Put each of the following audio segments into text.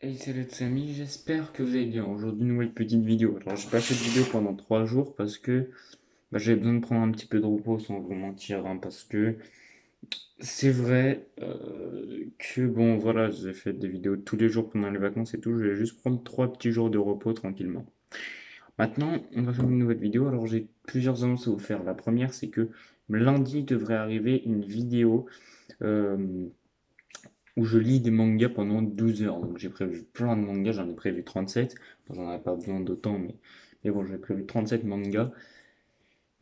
Hey salut les amis, j'espère que vous allez bien. Aujourd'hui, une nouvelle petite vidéo. Alors, j'ai pas fait de vidéo pendant 3 jours parce que j'avais besoin de prendre un petit peu de repos sans vous mentir, hein, parce que c'est vrai que bon, voilà, j'ai fait des vidéos tous les jours pendant les vacances et tout. Je vais juste prendre 3 petits jours de repos tranquillement. Maintenant, on va faire une nouvelle vidéo. Alors, j'ai plusieurs annonces à vous faire. La première, c'est que lundi devrait arriver une vidéo. euh, où je lis des mangas pendant 12 heures. Donc j'ai prévu plein de mangas, j'en ai prévu 37. Bon, j'en ai pas besoin d'autant, mais bon, j'ai prévu 37 mangas.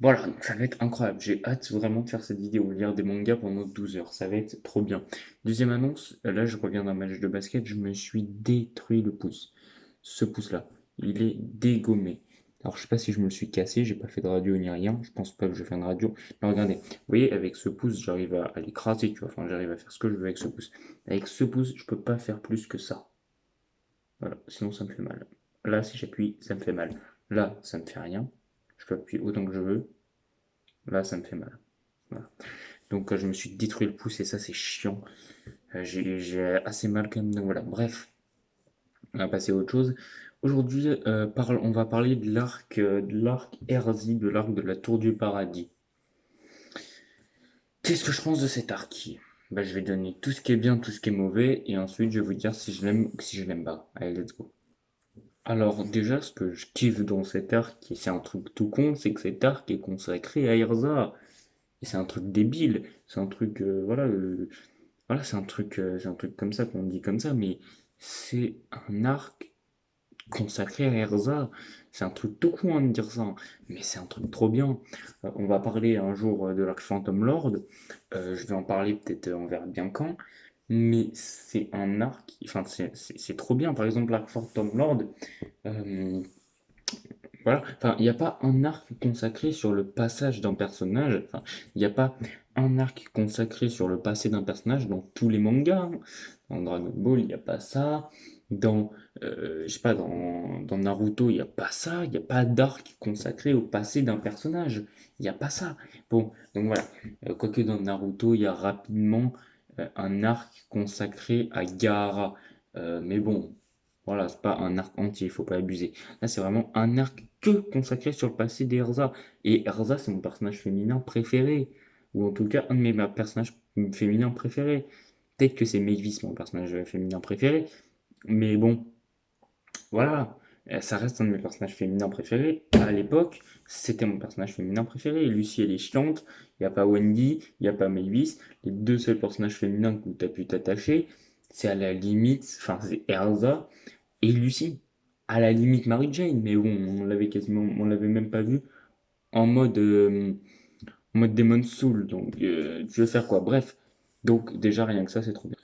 Voilà, donc ça va être incroyable. J'ai hâte vraiment de faire cette vidéo, lire des mangas pendant 12 heures. Ça va être trop bien. Deuxième annonce, là je reviens d'un match de basket, je me suis détruit le pouce. Ce pouce-là, il est dégommé. Alors je sais pas si je me le suis cassé, j'ai pas fait de radio ni rien, je pense pas que je fais de radio. Mais regardez, vous voyez, avec ce pouce, j'arrive à l'écraser, tu vois, enfin j'arrive à faire ce que je veux avec ce pouce. Avec ce pouce, je peux pas faire plus que ça. Voilà, sinon ça me fait mal. Là, si j'appuie, ça me fait mal. Là, ça me fait rien. Je peux appuyer autant que je veux. Là, ça me fait mal. Voilà. Donc je me suis détruit le pouce et ça c'est chiant. J'ai assez mal quand même. Donc voilà, bref, on va passer à autre chose. Aujourd'hui, on va parler de l'arc Erzi, de l'arc de la Tour du Paradis. Qu'est-ce que je pense de cet arc? Bah, je vais donner tout ce qui est bien, tout ce qui est mauvais, et ensuite je vais vous dire si je l'aime ou si je l'aime pas. Allez, let's go. Alors déjà, ce que je kiffe dans cet arc, et c'est un truc tout con, c'est que cet arc est consacré à Erza. Et c'est un truc débile, c'est un truc, voilà, c'est un truc comme ça qu'on dit comme ça, mais c'est un arc consacré à Erza. C'est un truc tout con hein, de dire ça, hein, mais c'est un truc trop bien. On va parler un jour de l'arc Phantom Lord. Je vais en parler peut-être, on verra bien quand. Mais c'est un arc, enfin c'est trop bien. Par exemple, l'arc Phantom Lord, euh, voilà, enfin, il n'y a pas un arc consacré sur le passage d'un personnage, enfin, il n'y a pas un arc consacré sur le passé d'un personnage dans tous les mangas, hein. Dans Dragon Ball, il n'y a pas ça. Dans, je sais pas, dans Naruto, il n'y a pas ça. Il n'y a pas d'arc consacré au passé d'un personnage. Il n'y a pas ça. Bon, donc voilà. Quoique dans Naruto, il y a rapidement un arc consacré à Gaara. Mais bon, voilà, c'est pas un arc entier, il faut pas abuser. Là, c'est vraiment un arc que consacré sur le passé d'Erza. Et Erza, c'est mon personnage féminin préféré. Ou en tout cas, un de mes personnages féminins préférés. Peut-être que c'est Mavis, mon personnage féminin préféré. Mais bon, voilà. Ça reste un de mes personnages féminins préférés. À l'époque, c'était mon personnage féminin préféré. Lucy, elle est chiante. Il n'y a pas Wendy, il n'y a pas Mavis. Les deux seuls personnages féminins que tu as pu t'attacher, c'est à la limite, enfin, c'est Erza et Lucie, à la limite Mary Jane, mais bon, on l'avait même pas vu en mode Demon's Soul, donc tu veux faire quoi? Bref, donc déjà rien que ça, c'est trop bien.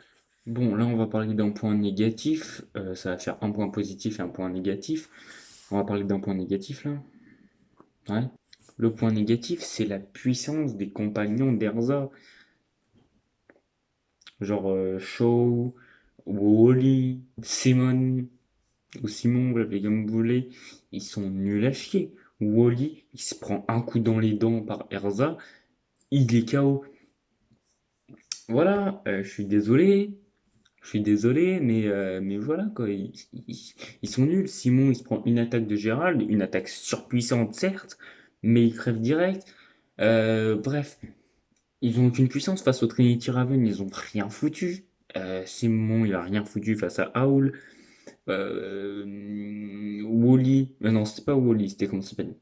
Bon, là on va parler d'un point négatif, ça va faire un point positif et un point négatif. On va parler d'un point négatif là. Ouais. Le point négatif, c'est la puissance des compagnons d'Erza, genre Shaw, Wally, Simon, ou Simon, vous l'appelez comme vous voulez, ils sont nuls à chier. Wally, il se prend un coup dans les dents par Erza, il est KO. Voilà, je suis désolé, mais voilà quoi, ils sont nuls. Simon, il se prend une attaque de Gérald, une attaque surpuissante certes, mais il crève direct. Bref, ils ont aucune puissance face au Trinity Raven, ils ont rien foutu. Simon, il a rien foutu face à Howl. Wally, non, c'était pas Wally, c'était comment ça s'appelle?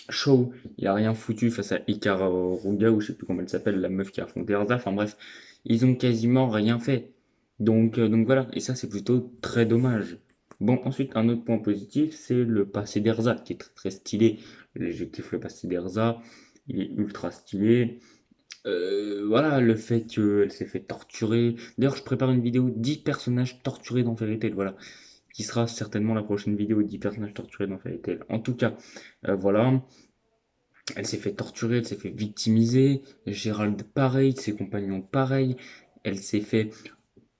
Shaw, il a rien foutu face à Ikaruga, ou je sais plus comment elle s'appelle, la meuf qui a affronté Erza. Enfin bref, ils ont quasiment rien fait. Donc voilà, et ça c'est plutôt très dommage. Bon, ensuite, un autre point positif, c'est le passé d'Erza, qui est très, très stylé. Je kiffe le passé d'Erza, il est ultra stylé. Voilà, le fait qu'elle s'est fait torturer. D'ailleurs, je prépare une vidéo 10 personnages torturés dans Fairy Tail, voilà. Qui sera certainement la prochaine vidéo 10 personnages torturés dans Fairy Tail. En tout cas, voilà. Elle s'est fait torturer, elle s'est fait victimiser. Gérald, pareil. Ses compagnons, pareil. Elle s'est fait.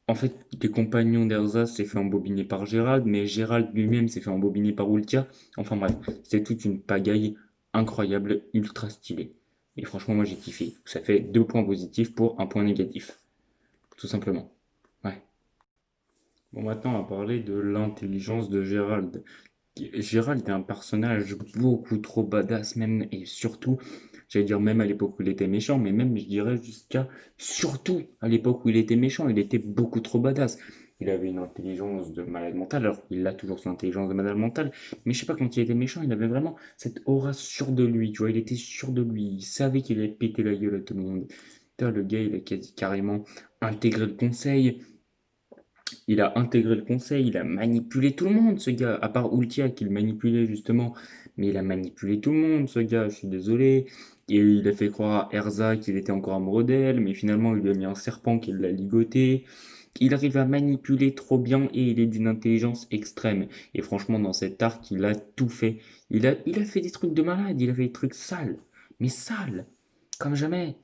En fait, les compagnons d'Erza s'est fait embobiner par Gérald, mais Gérald lui-même s'est fait embobiner par Ultia. Enfin bref, c'est toute une pagaille incroyable, ultra stylée. Et franchement, moi j'ai kiffé. Ça fait 2 points positifs pour un point négatif. Tout simplement. Ouais. Bon, maintenant, on va parler de l'intelligence de Gérald. Gérald est un personnage beaucoup trop badass, même, et surtout, j'allais dire même à l'époque où il était méchant, mais même, je dirais, jusqu'à, surtout à l'époque où il était méchant, il était beaucoup trop badass. Il avait une intelligence de malade mental, alors il a toujours son intelligence de malade mental, mais je sais pas, quand il était méchant, il avait vraiment cette aura sûre de lui, tu vois, il était sûr de lui, il savait qu'il allait péter la gueule à tout le monde. Putain, le gars, il a quasi carrément intégré le conseil, il a intégré le conseil, il a manipulé tout le monde, ce gars. À part Ultia qui le manipulait justement. Mais il a manipulé tout le monde, ce gars, je suis désolé. Et il a fait croire à Erza qu'il était encore amoureux d'elle, mais finalement il lui a mis un serpent qui l'a ligoté. Il arrive à manipuler trop bien et il est d'une intelligence extrême. Et franchement, dans cet arc, il a tout fait. Il a fait des trucs de malade, il a fait des trucs sales. Mais sales, comme jamais.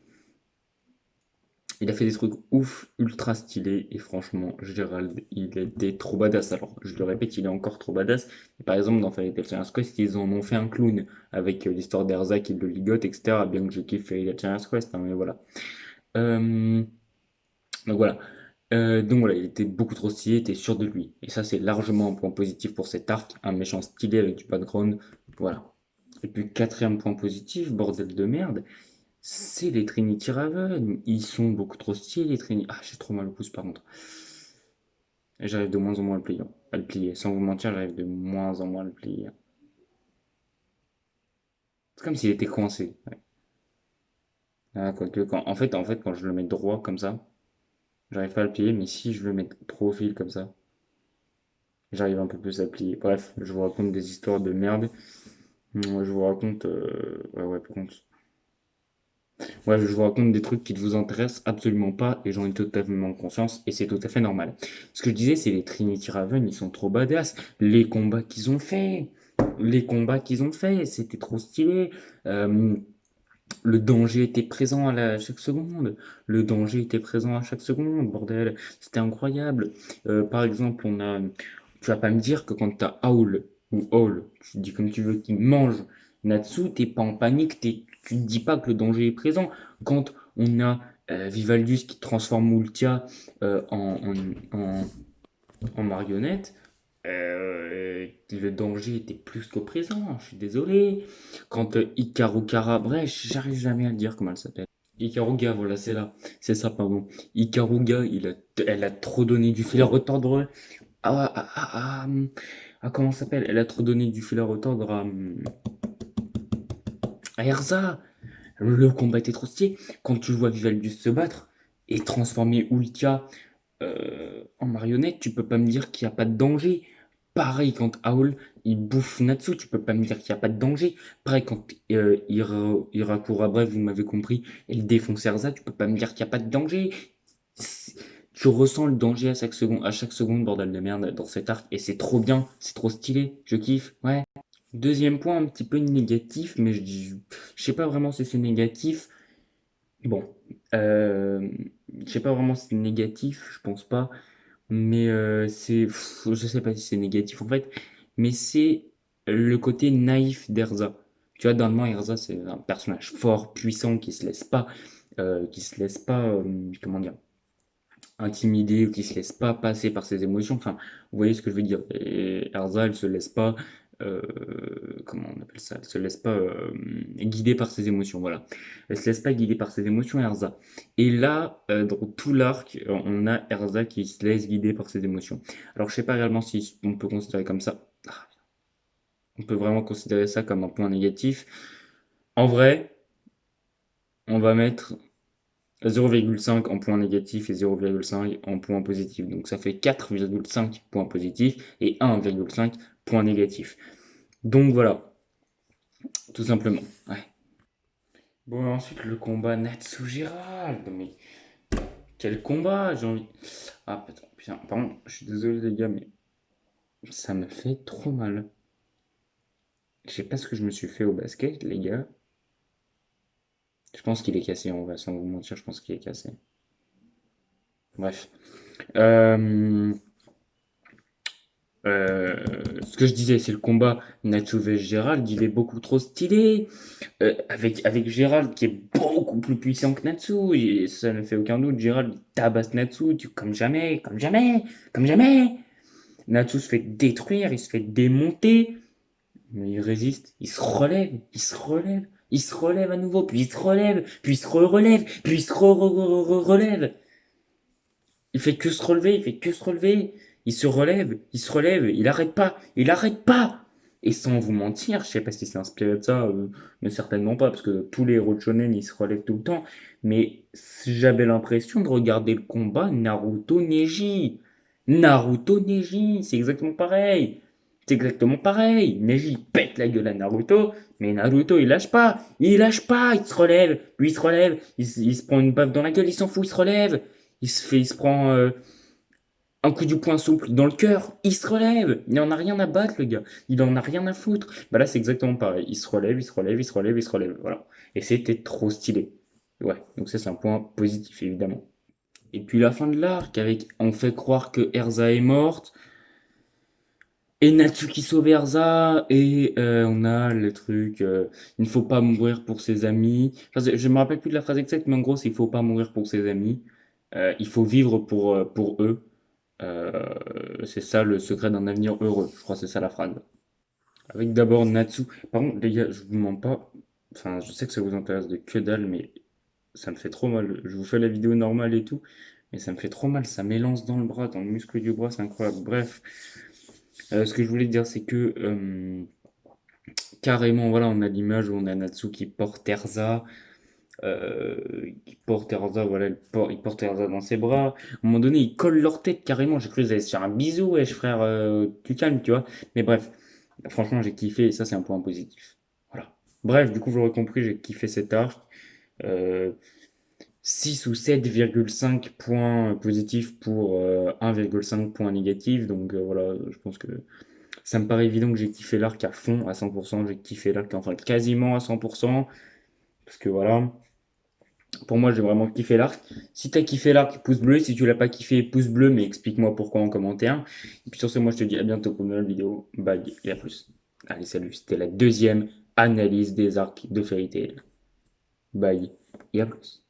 Il a fait des trucs ouf, ultra stylés, et franchement, Gérald, il était trop badass. Alors, je le répète, il est encore trop badass. Et par exemple, dans Fairy Tail Science Quest, ils en ont fait un clown, avec l'histoire d'Erza qui le ligote, etc. Bien que je kiffe Fairy Tail Science Quest, hein, mais voilà. Euh, donc voilà. Donc voilà, il était beaucoup trop stylé, il était sûr de lui. Et ça, c'est largement un point positif pour cet arc, un méchant stylé avec du background. Voilà. Et puis, quatrième point positif, bordel de merde, c'est les Trinity Raven. Ils sont beaucoup trop stylés, les Trinity. Ah, j'ai trop mal au pouce par contre. Et j'arrive de moins en moins à le plier. À le plier. Sans vous mentir, j'arrive de moins en moins à le plier. C'est comme s'il était coincé. Ouais. Ah, quoique, en fait, quand je le mets droit comme ça, j'arrive pas à le plier, mais si je le mets trop au fil comme ça, j'arrive un peu plus à le plier. Bref, je vous raconte des histoires de merde. Je vous raconte. Ouais, ouais, par contre. Ouais, je vous raconte des trucs qui ne vous intéressent absolument pas et j'en ai totalement conscience et c'est tout à fait normal. Ce que je disais, c'est les Trinity Raven, ils sont trop badass. Les combats qu'ils ont fait, c'était trop stylé. Euh, le danger était présent à chaque seconde. Le danger était présent à chaque seconde, bordel. C'était incroyable. Par exemple, tu vas pas me dire que quand t'as Howl ou Howl, tu dis comme tu veux, qui mange Natsu, t'es pas en panique, tu te dis pas que le danger est présent. Quand on a Vivaldus qui transforme Ultia en en marionnette, le danger était plus qu'au présent, je suis désolé. Quand Ikarukara, bref, j'arrive jamais à le dire comment elle s'appelle. Ikaruga, voilà, c'est ça, pardon. Ikaruga, elle a trop donné du fil à retordre comment ça s'appelle? Elle a trop donné du fil à retordre à Erza. Le combat était trop stylé. Quand tu vois Vivaldus se battre et transformer Ultia en marionnette, tu peux pas me dire qu'il n'y a pas de danger. Pareil quand Aul il bouffe Natsu, tu peux pas me dire qu'il n'y a pas de danger. Pareil quand Irakura, bref, vous m'avez compris, elle défonce Erza, tu peux pas me dire qu'il n'y a pas de danger. C'est- Tu ressens le danger à chaque seconde, bordel de merde, dans cet arc, et c'est trop bien, c'est trop stylé, je kiffe, ouais. Deuxième point, un petit peu négatif, mais je sais pas vraiment si c'est négatif. Bon, euh, je sais pas vraiment si c'est négatif, je pense pas. Mais je sais pas si c'est négatif en fait, mais c'est le côté naïf d'Erza. Tu vois, normalement, Erza, c'est un personnage fort, puissant, qui se laisse pas, comment dire, intimider ou qui se laisse pas passer par ses émotions. Enfin, vous voyez ce que je veux dire. Et Erza, elle se laisse pas, euh, comment on appelle ça? Elle se laisse pas guider par ses émotions. Voilà. Elle se laisse pas guider par ses émotions, Erza. Et là, dans tout l'arc, on a Erza qui se laisse guider par ses émotions. Alors, je sais pas réellement si on peut considérer comme ça. On peut vraiment considérer ça comme un point négatif. En vrai, on va mettre 0,5 en point négatif et 0,5 en point positif. Donc ça fait 4,5 points positifs et 1,5 points négatifs. Donc voilà, tout simplement. Ouais. Bon, ensuite le combat Natsu-Gérald. Mais quel combat, j'ai envie. Ah putain, putain, pardon, je suis désolé les gars, mais ça me fait trop mal. Je sais pas ce que je me suis fait au basket, les gars. Je pense qu'il est cassé, on va sans vous mentir, je pense qu'il est cassé. Bref. Euh, Euh, ce que je disais, c'est le combat Natsu vs Gérald, il est beaucoup trop stylé. Avec Gérald qui est beaucoup plus puissant que Natsu, et ça ne fait aucun doute. Gérald il tabasse Natsu comme jamais, comme jamais, comme jamais. Natsu se fait détruire, il se fait démonter, mais il résiste, il se relève, il se relève, il se relève à nouveau, puis il se relève, puis il se relève, puis il se relève. Il fait que se relever, il fait que se relever. Il se relève, il se relève, il arrête pas, il arrête pas. Et sans vous mentir, je sais pas si c'est inspiré de ça, mais certainement pas, parce que tous les héros de shonen, ils se relèvent tout le temps. Mais j'avais l'impression de regarder le combat Naruto Neji. Naruto Neji, c'est exactement pareil. C'est exactement pareil. Neji il pète la gueule à Naruto, mais Naruto il lâche pas. Il lâche pas, il se relève, puis il se relève, il se prend une baffe dans la gueule, il s'en fout, il se relève. Il se prend un coup du poing souple dans le cœur, il se relève. Il en a rien à battre, le gars. Il en a rien à foutre. Bah là, c'est exactement pareil. Il se relève, il se relève, il se relève, il se relève. Voilà. Et c'était trop stylé. Ouais, donc ça, c'est un point positif, évidemment. Et puis la fin de l'arc, avec on fait croire que Erza est morte, et Natsuki sauve Erza, et on a le truc, il ne faut pas mourir pour ses amis. Enfin, je me rappelle plus de la phrase exacte, mais en gros, c'est il faut pas mourir pour ses amis. Il faut vivre pour eux. C'est ça le secret d'un avenir heureux. Je crois que c'est ça la phrase. Avec d'abord Natsu. Par contre, les gars, je vous mens pas. Enfin, je sais que ça vous intéresse de que dalle, mais ça me fait trop mal. Je vous fais la vidéo normale et tout, mais ça me fait trop mal. Ça m'élance dans le bras, dans le muscle du bras, c'est incroyable. Bref, ce que je voulais dire, c'est que carrément, voilà, on a l'image où on a Natsu qui porte Erza, voilà, il porte Erza dans ses bras. À un moment donné, ils collent leur tête carrément. J'ai cru qu'ils allaient se faire un bisou, wesh frère, tu calmes, tu vois. Mais bref, franchement, j'ai kiffé et ça, c'est un point positif. Voilà. Bref, du coup, vous l'aurez compris, j'ai kiffé cet arc. Euh, 6 ou 7,5 points positifs pour 1,5 points négatifs. Donc voilà, je pense que ça me paraît évident que j'ai kiffé l'arc à fond, à 100%. J'ai kiffé l'arc, enfin quasiment à 100%. Parce que voilà. Pour moi, j'ai vraiment kiffé l'arc. Si t'as kiffé l'arc, pouce bleu. Si tu l'as pas kiffé, pouce bleu, mais explique-moi pourquoi en commentaire. Et puis sur ce, moi je te dis à bientôt pour une nouvelle vidéo. Bye et à plus. Allez, salut. C'était la deuxième analyse des arcs de Fairy Tail. Bye et à plus.